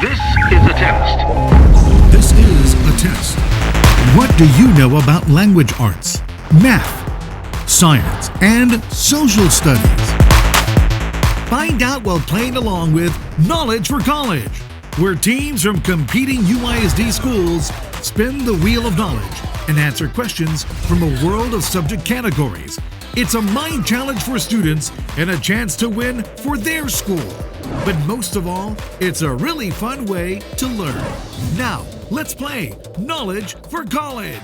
This is a test. This is a test. What do you know about language arts, math, science, and social studies? Find out while playing along with Knowledge for College, where teams from competing UISD schools spin the wheel of knowledge and answer questions from a world of subject categories. It's a mind challenge for students and a chance to win for their school. But most of all, it's a really fun way to learn. Now, let's play Knowledge for College.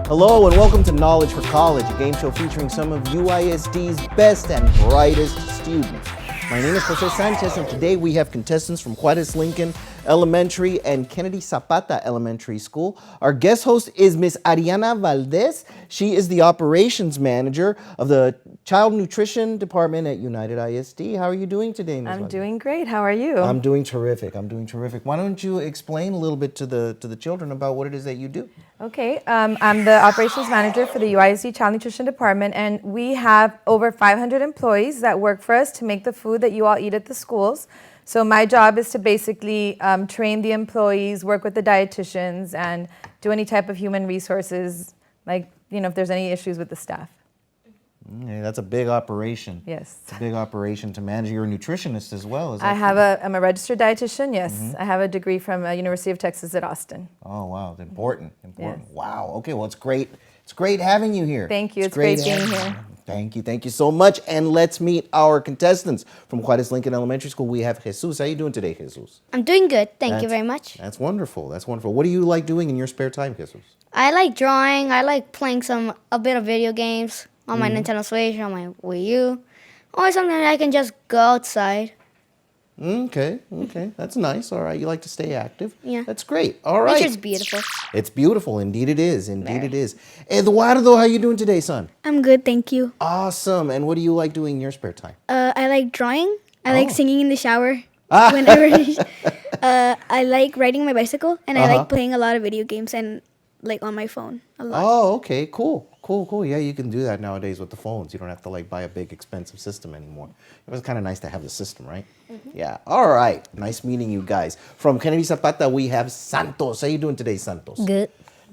Hello and welcome to Knowledge for College, a game show featuring some of UISD's best and brightest students. My name is Jose Sanchez, and today we have contestants from Juarez Lincoln Elementary and Kennedy Zapata Elementary School. Our guest host is Miss Ariana Valdez. She is the operations manager of the Child Nutrition Department at United ISD. How are you doing today, Ms. I'm Valdez? doing great. How are you? I'm doing terrific. Why don't you explain a little bit to the children about what it is that you do? Okay, I'm the operations manager for the UISD Child Nutrition Department, and we have over 500 employees that work for us to make the food that you all eat at the schools. So my job is to basically train the employees, work with the dietitians, and do any type of human resources, like, if there's any issues with the staff. Okay, that's a big operation. Yes. It's a big operation to manage. You're a nutritionist as well, is that I'm a registered dietitian, yes. I have a degree from University of Texas at Austin. Oh, wow. Important. Yes. Wow. Okay, well, it's great. It's great having you here. Thank you. It's great being having here. you. Thank you so much. And let's meet our contestants from Juarez Lincoln Elementary School. We have Jesus. How are you doing today, Jesus? I'm doing good. Thank you very much. That's wonderful. What do you like doing in your spare time, Jesus? I like drawing. I like playing a bit of video games on my Nintendo Switch, on my Wii U. Or something that I can just go outside. Okay. That's nice. All right. You like to stay active. Yeah. That's great. All right. Nature's beautiful. It's beautiful. Indeed it is. It is. Eduardo, how you doing today, son? I'm good, thank you. Awesome. And what do you like doing in your spare time? I like drawing. I like singing in the shower. Ah. Whenever I like riding my bicycle, and I like playing a lot of video games and like on my phone a lot. Oh, okay, cool. Yeah, you can do that nowadays with the phones. You don't have to buy a big expensive system anymore. It was kind of nice to have the system, right? Yeah. All right. Nice meeting you guys. From Kennedy Zapata, we have Santos. How you doing today, Santos? Good.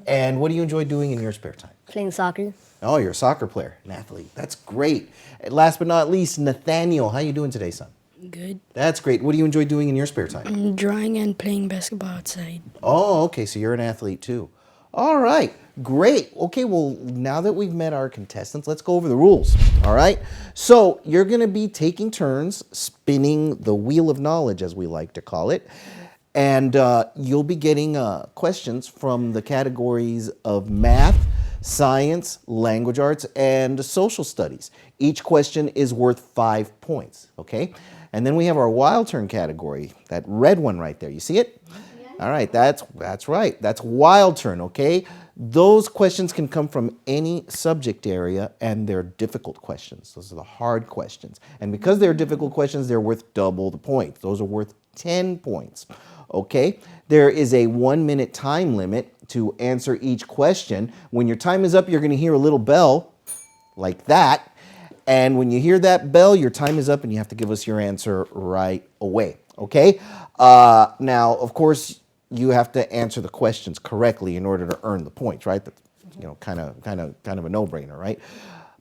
And what do you enjoy doing in your spare time? Playing soccer. Oh, you're a soccer player, an athlete. That's great. And last but not least, Nathaniel. How you doing today, son? Good. That's great. What do you enjoy doing in your spare time? Drawing and playing basketball outside. Oh, okay. So you're an athlete too. All right. Great. Okay, well, now that we've met our contestants, let's go over the rules. All right. So you're going to be taking turns spinning the wheel of knowledge, as we like to call it. And you'll be getting questions from the categories of math, science, language arts, and social studies. Each question is worth 5 points. Okay. And then we have our wild turn category, that red one right there. You see it? All right, that's right. That's wild turn, okay? Those questions can come from any subject area, and they're difficult questions. Those are the hard questions. And because they're difficult questions, they're worth double the points. Those are worth 10 points, okay? There is a 1-minute time limit to answer each question. When your time is up, you're gonna hear a little bell like that. And when you hear that bell, your time is up and you have to give us your answer right away, okay? Now, of course, you have to answer the questions correctly in order to earn the points, right? That's kind of a no-brainer, right?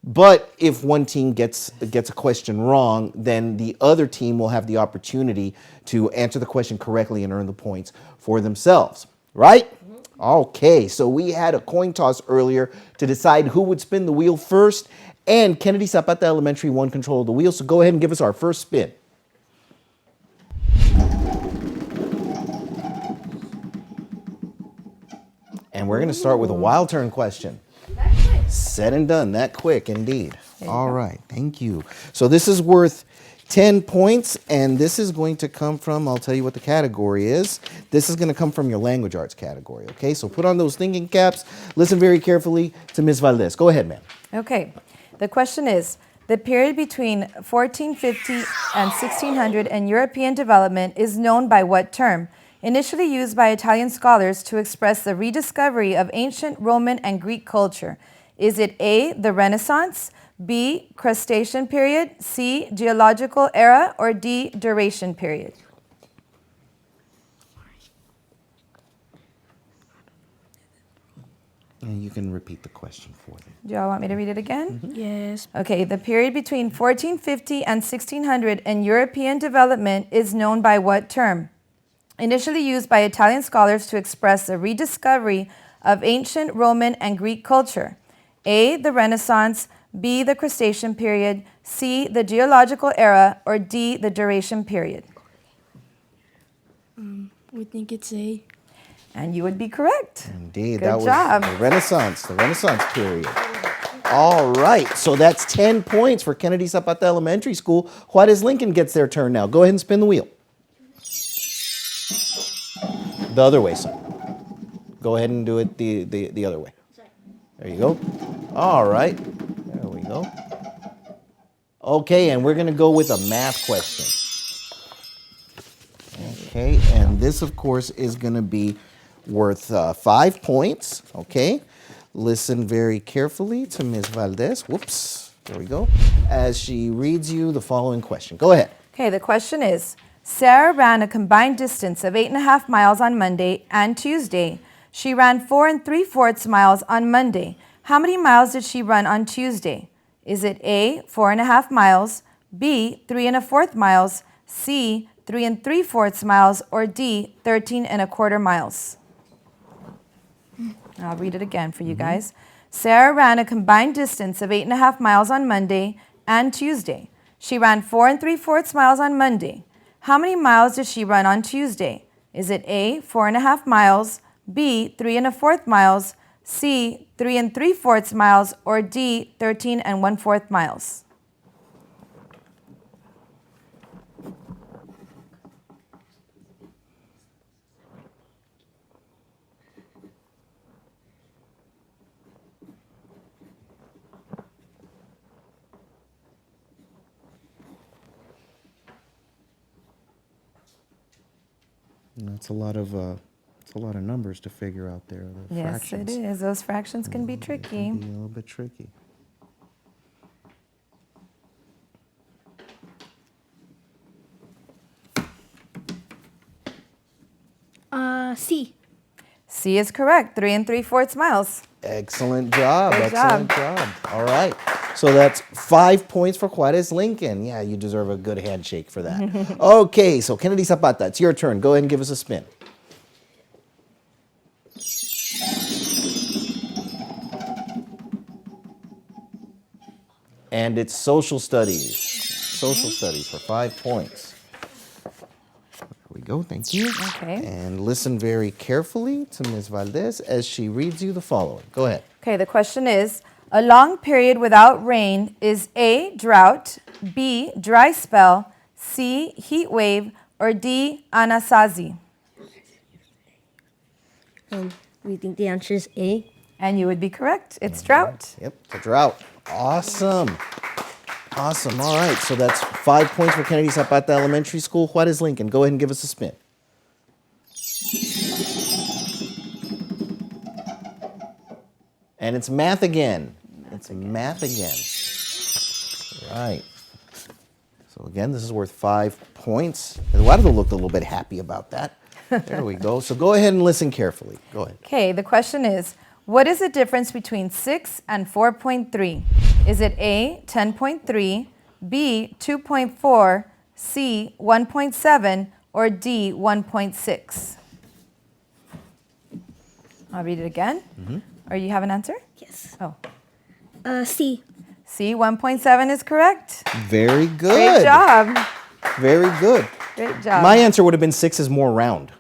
But if one team gets a question wrong, then the other team will have the opportunity to answer the question correctly and earn the points for themselves, right? Okay, so we had a coin toss earlier to decide who would spin the wheel first, and Kennedy Zapata Elementary won control of the wheel, so go ahead and give us our first spin. And we're going to start with a wild turn question. Said and done, that quick indeed. All right, thank you. So this is worth 10 points, and this is going to come from, I'll tell you what the category is. This is going to come from your language arts category, okay? So put on those thinking caps. Listen very carefully to Ms. Valdez. Go ahead, ma'am. Okay. The question is, the period between 1450 and 1600 in European development is known by what term? Initially used by Italian scholars to express the rediscovery of ancient Roman and Greek culture. Is it A, the Renaissance, B, Crustacean period, C, geological era, or D, duration period? And you can repeat the question for them. Do y'all want me to read it again? Yes. Okay, the period between 1450 and 1600 in European development is known by what term? Initially used by Italian scholars to express the rediscovery of ancient Roman and Greek culture. A, the Renaissance, B, the Cretaceous period, C, the geological era, or D, the duration period. We think it's A. And you would be correct. Indeed, Good that was job. the Renaissance period. All right, so that's 10 points for Kennedy Zapata Elementary School. Juarez Lincoln gets their turn now. Go ahead and spin the wheel. The other way, son. Go ahead and do it the other way. There you go. All right, there we go. Okay, and we're going to go with a math question. Okay, and this, of course, is going to be worth 5 points. Okay, listen very carefully to Ms. Valdez. Whoops, there we go. As she reads you the following question. Go ahead. Okay, the question is, Sarah ran a combined distance of 8.5 miles on Monday and Tuesday. She ran 4 3/4 miles on Monday. How many miles did she run on Tuesday? Is it A, 4.5 miles, B, 3 1/4 miles, C, 3 3/4 miles, or D, 13 1/4 miles? I'll read it again for you guys. Sarah ran a combined distance of 8.5 miles on Monday and Tuesday. She ran 4 3/4 miles on Monday. How many miles did she run on Tuesday? Is it A, 4.5 miles, B, 3 1/4 miles, C, 3 3/4 miles, or D, 13 1/4 miles? It's a lot of numbers to figure out there. The Yes, fractions. it is. Those fractions can be tricky. Be a little bit tricky. C. C is correct. 3 3/4 miles. Excellent job. Good Excellent job. All right. So that's 5 points for Juarez Lincoln. Yeah, you deserve a good handshake for that. Okay, so Kennedy Zapata, it's your turn. Go ahead and give us a spin. And it's social studies. Social studies for 5 points. There we go. Thank you. Okay. And listen very carefully to Ms. Valdez as she reads you the following. Go ahead. Okay, the question is, a long period without rain is A, drought, B, dry spell, C, heat wave, or D, anasazi? We think the answer is A. And you would be correct. It's drought. Yep, it's a drought. Awesome. Awesome. All right, so that's 5 points for Kennedy Zapata Elementary School. Juarez Lincoln, go ahead and give us a spin. And it's math again. It's math again. Right. So again, this is worth 5 points. Eduardo looked a little bit happy about that. There we go. So go ahead and listen carefully. Go ahead. Okay, the question is, what is the difference between 6 and 4.3? Is it A, 10.3, B, 2.4, C, 1.7, or D, 1.6? I'll read it again. Or you have an answer? Yes. Oh. C. C, 1.7 is correct. Very good. Great job. Very good. Great job. My answer would have been 6 is more round.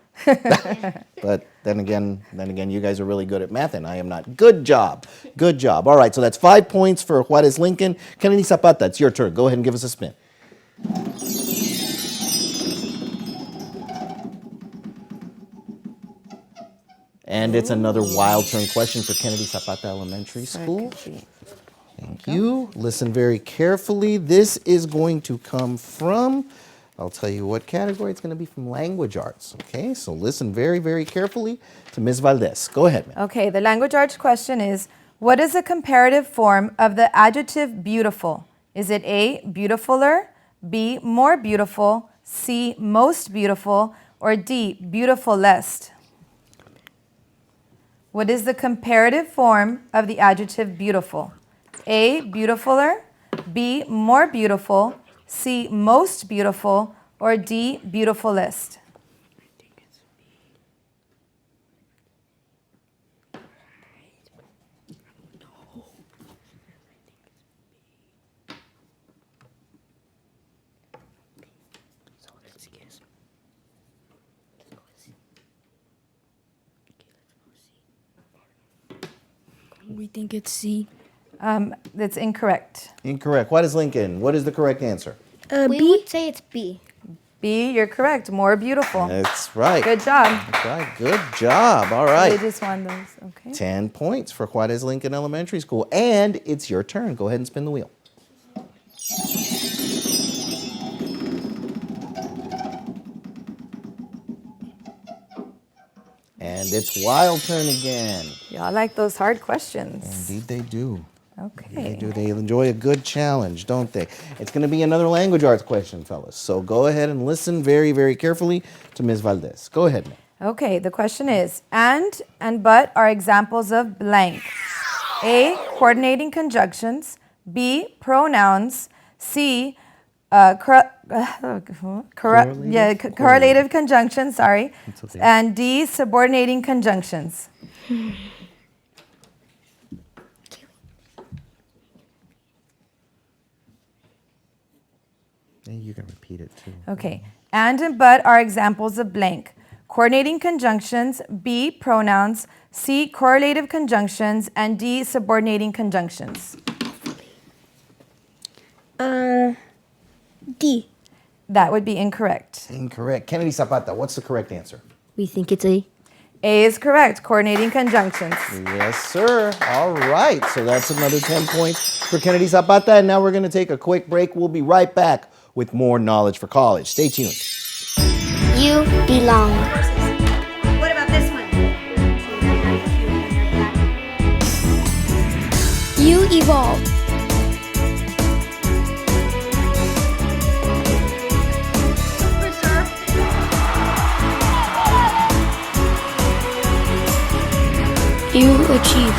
But then again, you guys are really good at math, and I am not. Good job. Good job. All right, so that's 5 points for Juarez Lincoln. Kennedy Zapata, it's your turn. Go ahead and give us a spin. And it's another wild turn question for Kennedy Zapata Elementary School. Thank you. Listen very carefully. This is going to come from, I'll tell you what category. It's going to be from language arts. Okay, so listen very, very carefully to Ms. Valdez. Go ahead, ma'am. Okay, the language arts question is, what is a comparative form of the adjective beautiful? Is it A, beautifuler, B, more beautiful, C, most beautiful, or D, beautifulest? What is the comparative form of the adjective beautiful? A, beautifuler, B, more beautiful, C, most beautiful, or D, beautifulest? We think it's C. That's incorrect. Incorrect. What is Lincoln? What is the correct answer? We B. would say it's B. B, you're correct. More beautiful. That's right. Good job. That's right. Good job. All They right. just won those. Okay. 10 points for Juarez Lincoln Elementary School. And it's your turn. Go ahead and spin the wheel. And it's Wild turn again. Y'all like those hard questions. Indeed they do. They Okay. do. They enjoy a good challenge, don't they? It's going to be another language arts question, fellas. So go ahead and listen very, very carefully to Ms. Valdez. Go ahead, ma'am. Okay, the question is, and but are examples of blank. A, coordinating conjunctions. B, pronouns. C, correlative conjunctions, sorry. okay. And D, subordinating conjunctions. And you can repeat it too. Okay, and but are examples of blank. Coordinating conjunctions, B, pronouns, C, correlative conjunctions, and D, subordinating conjunctions. D. That would be incorrect. Incorrect. Kennedy Zapata, what's the correct answer? We think it's A. A is correct, coordinating conjunctions. Yes, sir. All right. So that's another 10 points for Kennedy Zapata. And now we're going to take a quick break. We'll be right back with more Knowledge for College. Stay tuned. You belong. What about this one? You evolve. You achieve.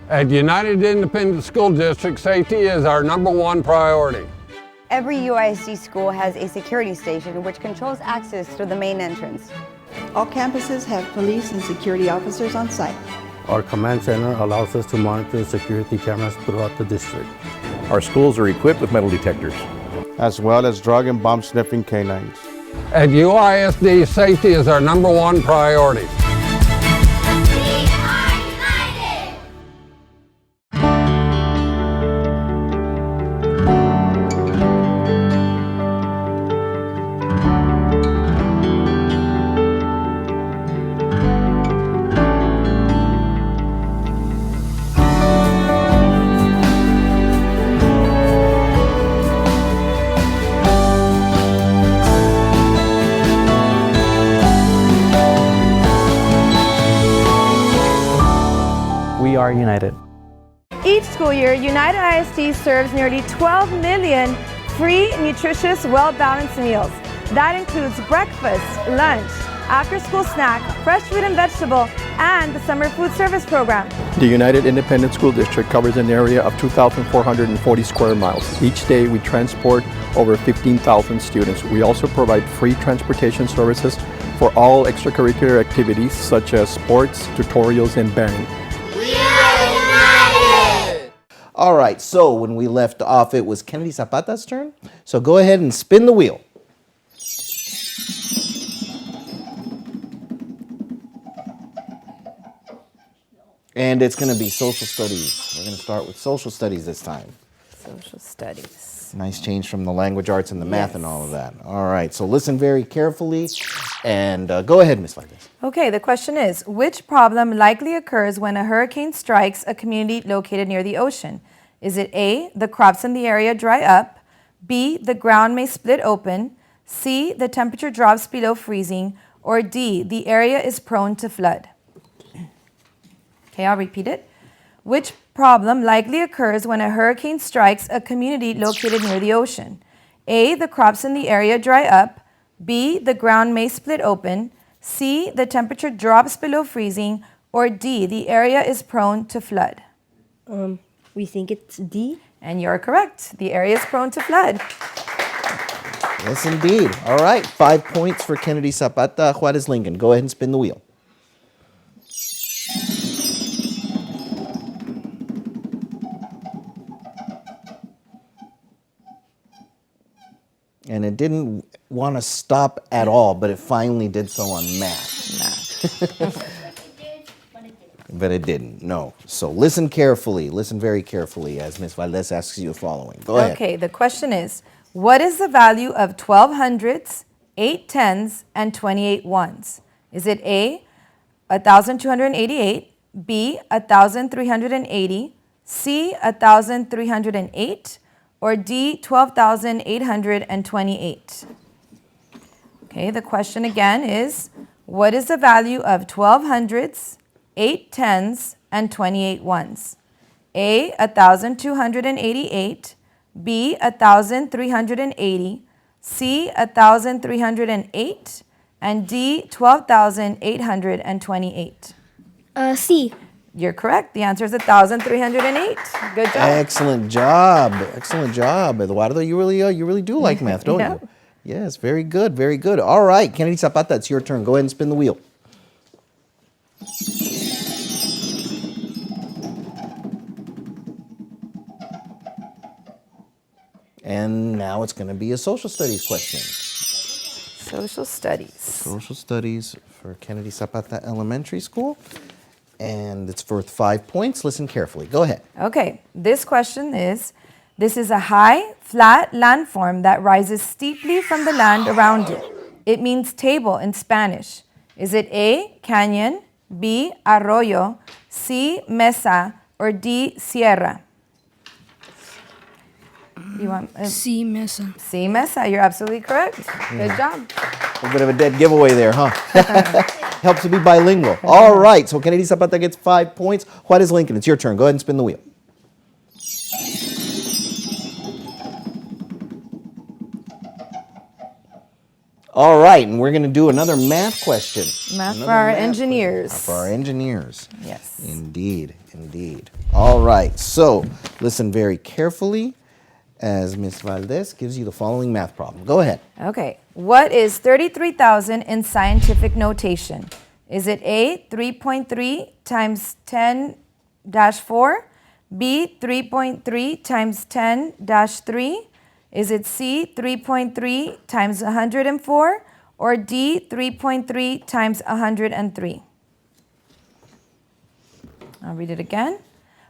At United Independent School District, safety is our #1 priority. Every UISD school has a security station which controls access to the main entrance. All campuses have police and security officers on site. Our command center allows us to monitor security cameras throughout the district. Our schools are equipped with metal detectors, as well as drug and bomb sniffing canines. At UISD, safety is our #1 priority. We are united. Each school year, United ISD serves nearly 12 million free, nutritious, well-balanced meals. That includes breakfast, lunch, after-school snack, fresh fruit and vegetable, and the summer food service program. The United Independent School District covers an area of 2,440 square miles. Each day we transport over 15,000 students. We also provide free transportation services for all extracurricular activities such as sports, tutorials, and band. All right. So when we left off, it was Kennedy Zapata's turn. So go ahead and spin the wheel. And it's going to be social studies. We're going to start with social studies this time. Social studies. Nice change from the language arts and the math and all of that. All right, so listen very carefully and go ahead, Ms. Valdez. Okay, the question is, which problem likely occurs when a hurricane strikes a community located near the ocean? Is it A, the crops in the area dry up, B, the ground may split open, C, the temperature drops below freezing, or D, the area is prone to flood? Okay, I'll repeat it. Which problem likely occurs when a hurricane strikes a community located near the ocean? A, the crops in the area dry up. B, the ground may split open. C, the temperature drops below freezing. Or D, the area is prone to flood. We think it's D. And you're correct. The area is prone to flood. Yes, indeed. All right, 5 points for Kennedy Zapata. Juarez Lincoln, go ahead and spin the wheel. And it didn't want to stop at all, but it finally did so on math. But it didn't, no. So listen carefully, listen very carefully as Ms. Valdez asks you the following. Go ahead. Okay, the question is, what is the value of 12 hundreds, 8 tens, and 28 ones? Is it A, 1,288, B, 1,380, C, 1,308, or D, 12,828? Okay, the question again is, what is the value of 12 hundreds, 8 tens, and 28 ones? A, 1,288, B, 1,380, C, 1,308, and D, 12,828. C. You're correct. The answer is 1,308. Good job. Excellent job. Excellent job. Eduardo, you really do like math, don't Yeah. you? Yes, very good, very good. All right, Kennedy Zapata, it's your turn. Go ahead and spin the wheel. And now it's going to be a social studies question. Social studies. Social studies for Kennedy Zapata Elementary School. And it's worth 5 points. Listen carefully. Go ahead. Okay, this question is, this is a high, flat landform that rises steeply from the land around it. It means table in Spanish. Is it A, canyon, B, arroyo, C, mesa, or D, sierra? You want C, mesa. C, mesa. You're absolutely correct. Good job. A bit of a dead giveaway there, huh? Helps to be bilingual. All right, so Kennedy Zapata gets 5 points. Juarez Lincoln, it's your turn. Go ahead and spin the wheel. All right, and we're going to do another math question. Math for our engineers. For our engineers. Yes. Indeed, indeed. All right, so listen very carefully as Ms. Valdez gives you the following math problem. Go ahead. Okay. What is 33,000 in scientific notation? Is it A, 3.3 times 10-4, B, 3.3 times 10-3? Is it C, 3.3 times 104, or D, 3.3 times 103? I'll read it again.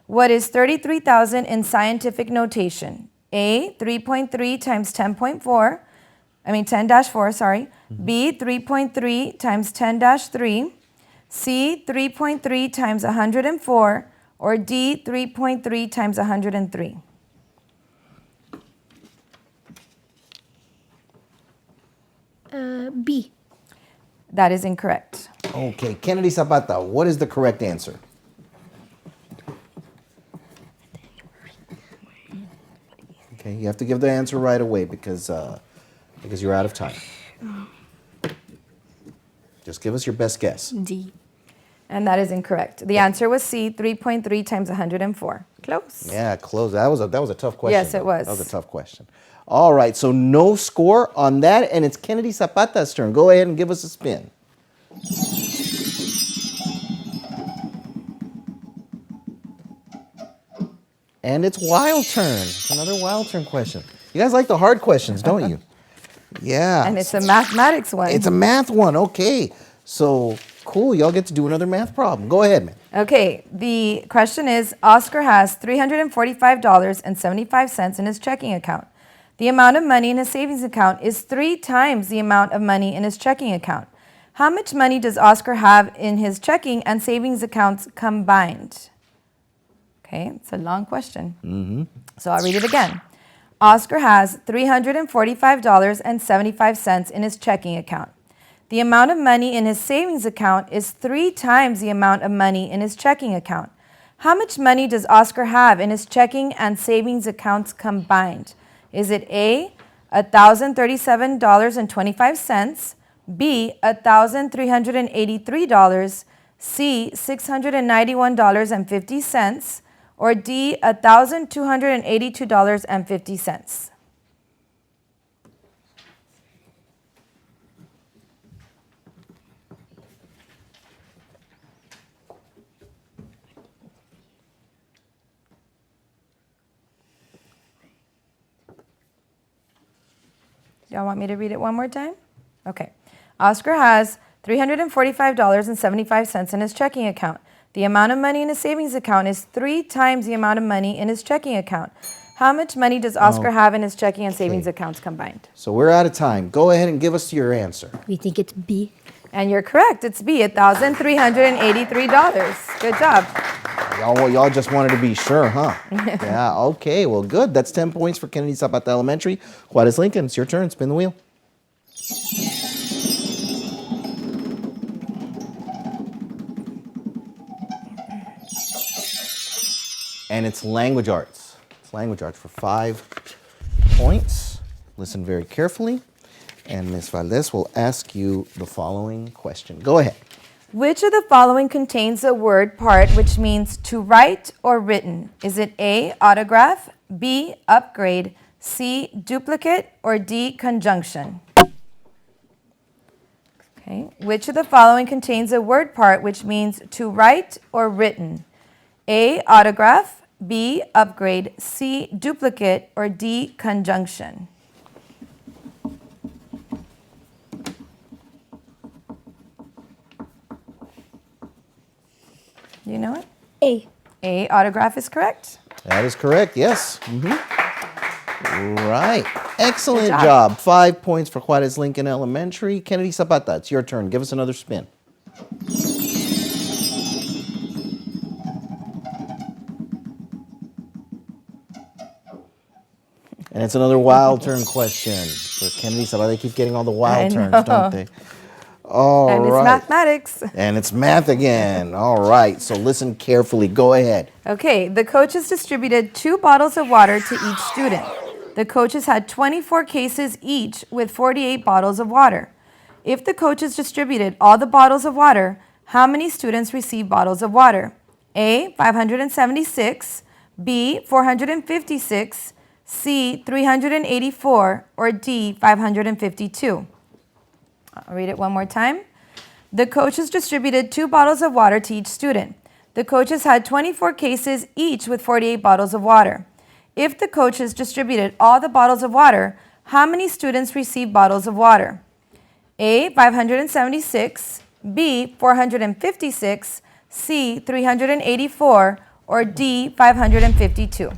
What is 33,000 in scientific notation? A, 3.3 times 10-4, sorry. B, 3.3 times 10-3. C, 3.3 times 104, or D, 3.3 times 103. B. That is incorrect. Okay, Kennedy Zapata, what is the correct answer? Okay, you have to give the answer right away because you're out of time. Just give us your best guess. D. And that is incorrect. The answer was C, 3.3 times 104. Close. Yeah, close. That was a tough question. Yes, it was. That was a tough question. All right, so no score on that, and it's Kennedy Zapata's turn. Go ahead and give us a spin. And it's Wild Turn. It's another Wild Turn question. You guys like the hard questions, don't you? Yeah. And it's a mathematics one. It's a math one. Okay. So cool. Y'all get to do another math problem. Go ahead, man. Okay. The question is, Oscar has $345.75 in his checking account. The amount of money in his savings account is 3 times the amount of money in his checking account. How much money does Oscar have in his checking and savings accounts combined? Okay, it's a long question. So I'll read it again. Oscar has $345.75 in his checking account. The amount of money in his savings account is 3 times the amount of money in his checking account. How much money does Oscar have in his checking and savings accounts combined? Is it A, $1,037.25, B, $1,383, C, $691.50, or D, $1,282.50. Y'all want me to read it one more time? Okay. Oscar has $345.75 in his checking account. The amount of money in his savings account is 3 times the amount of money in his checking account. How much money does Oscar have in his checking and savings accounts combined? So we're out of time. Go ahead and give us your answer. We think it's B. And you're correct. It's B, $1,383. Good job. Y'all just wanted to be sure, huh? Yeah, okay, well, good. That's 10 points for Kennedy Zapata Elementary. Juarez Lincoln, it's your turn. Spin the wheel. And it's language arts. It's language arts for 5 points. Listen very carefully. And Ms. Valdez will ask you the following question. Go ahead. Which of the following contains a word part which means to write or written? Is it A, autograph, B, upgrade, C, duplicate, or D, conjunction? Okay. Which of the following contains a word part which means to write or written? A, autograph, B, upgrade, C, duplicate, or D, conjunction? You know it? A. A, autograph is correct. That is correct, yes. Right. Excellent job. 5 points for Juarez Lincoln Elementary. Kennedy Zapata, it's your turn. Give us another spin. And it's another wild turn question for Kennedy Zapata. They keep getting all the wild turns, don't they? All right. And it's mathematics. And it's math again. All right. So listen carefully. Go ahead. Okay. The coaches distributed 2 bottles of water to each student. The coaches had 24 cases each with 48 bottles of water. If the coaches distributed all the bottles of water, how many students received bottles of water? A, 576, B, 456, C, 384, or D, 552. I'll read it one more time. The coaches distributed 2 bottles of water to each student. The coaches had 24 cases each with 48 bottles of water. If the coaches distributed all the bottles of water, how many students received bottles of water? A, 576, B, 456, C, 384, or D, 552.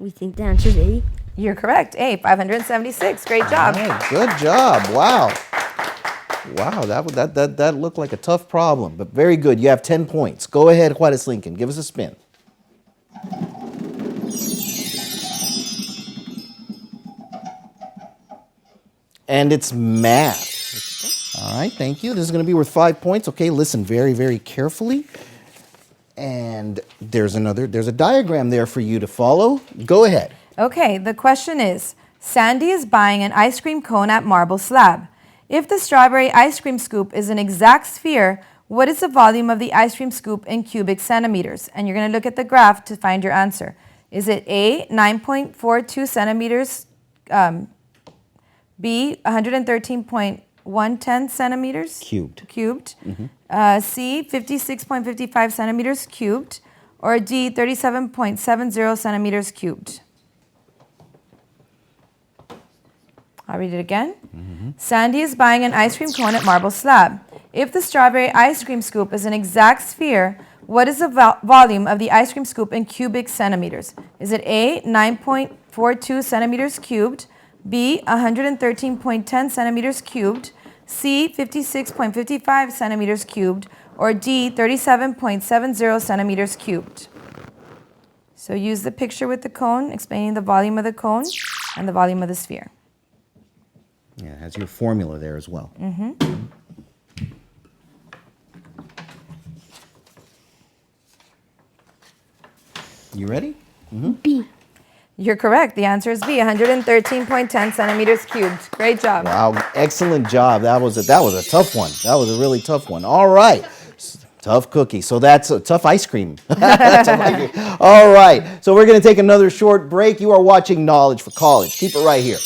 We think the answer is A. You're correct. A, 576. Great job. Right, good job. Wow. Wow, that looked like a tough problem, but very good. You have 10 points. Go ahead, Juarez Lincoln. Give us a spin. And it's math. All right, thank you. This is going to be worth 5 points. Okay, listen very, very carefully. And there's a diagram there for you to follow. Go ahead. Okay, the question is, Sandy is buying an ice cream cone at Marble Slab. If the strawberry ice cream scoop is an exact sphere, what is the volume of the ice cream scoop in cubic centimeters? And you're going to look at the graph to find your answer. Is it A, 9.42 centimeters, B, 113.110 centimeters? Cubed. C, 56.55 centimeters cubed, or D, 37.70 centimeters cubed? I'll read it again. Sandy is buying an ice cream cone at Marble Slab. If the strawberry ice cream scoop is an exact sphere, what is the volume of the ice cream scoop in cubic centimeters? Is it A, 9.42 centimeters cubed, B, 113.10 centimeters cubed, C, 56.55 centimeters cubed, or D, 37.70 centimeters cubed? So use the picture with the cone, explaining the volume of the cone and the volume of the sphere. Yeah, it has your formula there as well. You ready? B. You're correct. The answer is B, 113.10 centimeters cubed. Great job. Wow, excellent job. That was a tough one. That was a really tough one. All right. Tough cookie. So that's a tough ice cream. All right. So we're going to take another short break. You are watching Knowledge for College. Keep it right here.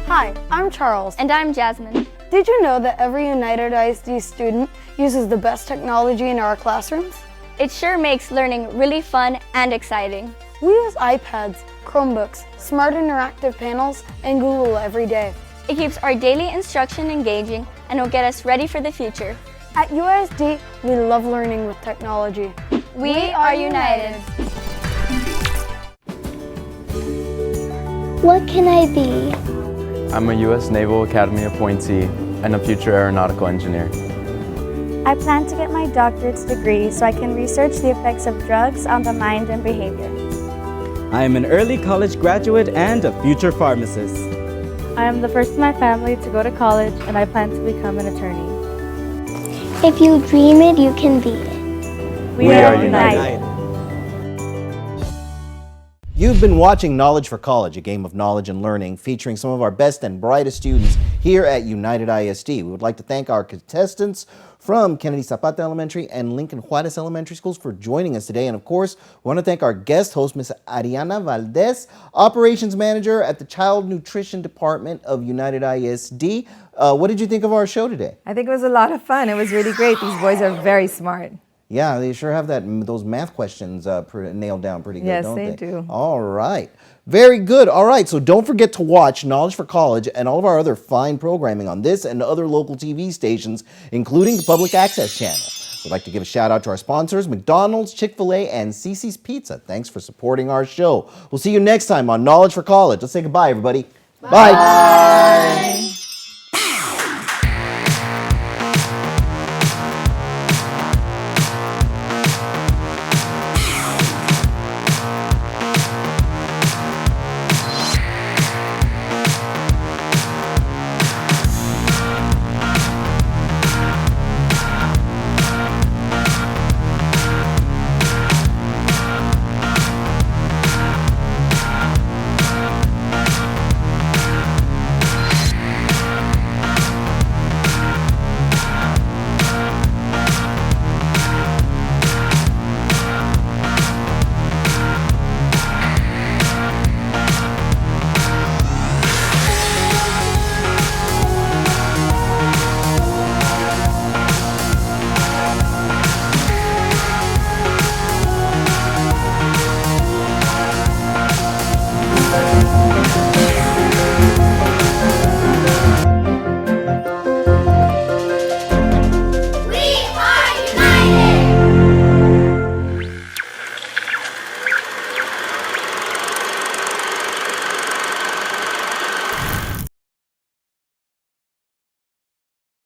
Hi, I'm Charles. And I'm Jasmine. Did you know that every United ISD student uses the best technology in our classrooms? It sure makes learning really fun and exciting. We use iPads, Chromebooks, smart interactive panels, and Google every day. It keeps our daily instruction engaging and will get us ready for the future. At UISD, we love learning with technology. We are united. What can I be? I'm a U.S. Naval Academy appointee and a future aeronautical engineer. I plan to get my doctorate's degree so I can research the effects of drugs on the mind and behavior. I am an early college graduate and a future pharmacist. I am the first in my family to go to college and I plan to become an attorney. If you dream it, you can be it. We are united. You've been watching Knowledge for College, a game of knowledge and learning featuring some of our best and brightest students here at United ISD. We would like to thank our contestants from Kennedy Zapata Elementary and Lincoln Juarez Elementary Schools for joining us today. And of course, we want to thank our guest host, Ms. Ariana Valdez, Operations Manager at the Child Nutrition Department of United ISD. What did you think of our show today? I think it was a lot of fun. It was really great. These boys are very smart. Yeah, they sure have those math questions nailed down pretty good, yes, don't they? Yes, they do. All right. Very good. All right, so don't forget to watch Knowledge for College and all of our other fine programming on this and other local TV stations, including the Public Access Channel. We'd like to give a shout out to our sponsors, McDonald's, Chick-fil-A, and Cece's Pizza. Thanks for supporting our show. We'll see you next time on Knowledge for College. Let's say goodbye, everybody. Bye. Bye.